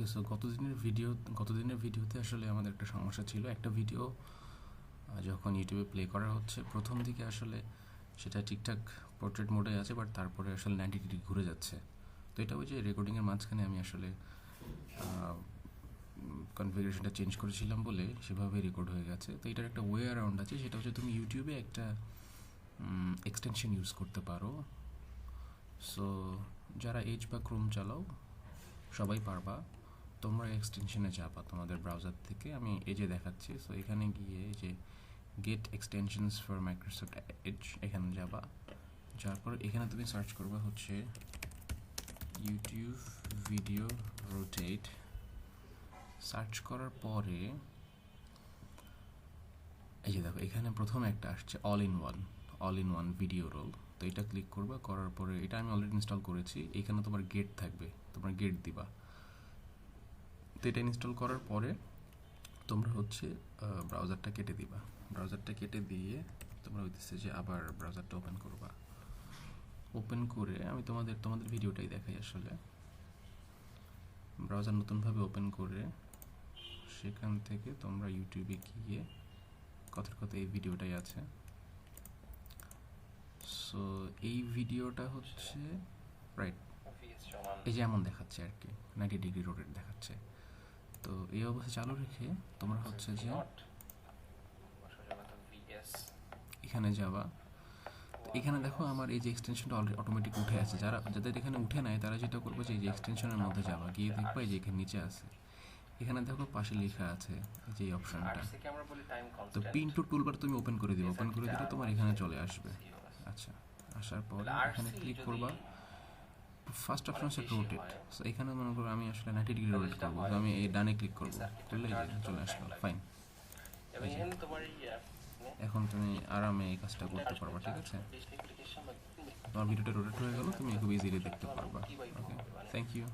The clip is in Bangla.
ওকে, সো গতদিনের ভিডিওতে আসলে আমাদের একটা সমস্যা ছিল। একটা ভিডিও যখন ইউটিউবে প্লে করা হচ্ছে, প্রথম দিকে আসলে সেটা ঠিকঠাক পোর্ট্রেট মোডে আছে, বাট তারপরে আসলে 90 ডিগ্রি ঘুরে যাচ্ছে। তো এটা ওই যে রেকর্ডিংয়ের মাঝখানে আমি আসলে কনফিগারেশনটা চেঞ্জ করেছিলাম বলে সেভাবে রেকর্ড হয়ে গেছে। তো এটার একটা ওয়ে অ্যারাউন্ড আছে, সেটা হচ্ছে তুমি ইউটিউবে একটা এক্সটেনশন ইউজ করতে পারো। সো যারা এজ বা ক্রোম চালাও সবাই পারবা। তোমরা এক্সটেনশনে যাবা তোমাদের ব্রাউজার থেকে, আমি এজে দেখাচ্ছি। সো এখানে গিয়ে যে get extensions for Microsoft Edge এখানে যাবা। যার পর এখানে তুমি সার্চ করবা হচ্ছে ইউটিউব ভিডিও রোটেট। সার্চ করার পরে এই যে দেখো এখানে প্রথম একটা আসছে all in one video roll. তো এটা ক্লিক করবা, করার পরে এটা আমি অলরেডি ইনস্টল করেছি। এখানে তোমার গেট থাকবে, তোমরা গেট দিবা। তো এটা ইনস্টল করার পরে তোমরা হচ্ছে ব্রাউজারটা কেটে দিবা। ব্রাউজারটা কেটে দিয়ে তোমরা হইতেছে যে আবার ব্রাউজারটা ওপেন করবা। ওপেন করে আমি তোমাদের ভিডিওটাই দেখাই আসলে। ব্রাউজার নতুনভাবে ওপেন করে সেখান থেকে তোমরা ইউটিউবে গিয়ে কথার কথা এই ভিডিওটাই আছে। সো এই ভিডিওটা হচ্ছে রাইট এই যে এমন দেখাচ্ছে আর কি, 90 ডিগ্রি রোটেট দেখাচ্ছে। তো এই অবস্থা চালু রেখে তোমরা হচ্ছে যে এখানে যাবা। এখানে দেখো আমার এই যে এক্সটেনশনটা অলরেডি অটোমেটিক উঠে আছে। যাদের এখানে উঠে নাই তারা যেটা করবে যে এই যে এক্সটেনশনের মধ্যে যাবা, গিয়ে দেখবা এই যে এখানে নিচে আছে, এখানে দেখো পাশে লেখা আছে এই যে অপশনটা। তো পিন টু টুলবার তুমি ওপেন করে দিবে, ওপেন করে দিলে তোমার এখানে চলে আসবে। আচ্ছা, আসার পরে এখানে ক্লিক করবা। ফার্স্ট অপশন হচ্ছে রোটেট। সো এখানে মনে করো আমি আসলে 90 ডিগ্রি রোটেট করবো, তো আমি এই ডানে ক্লিক করবো, করলে এই যে চলে আসলো। ফাইন, এখন তুমি আরামে এই কাজটা করতে পারবা। ঠিক আছে, তোমার ভিডিওটা রোটেট হয়ে গেল, তুমি খুব ইজিলি দেখতে পারবা। ওকে, থ্যাংক ইউ।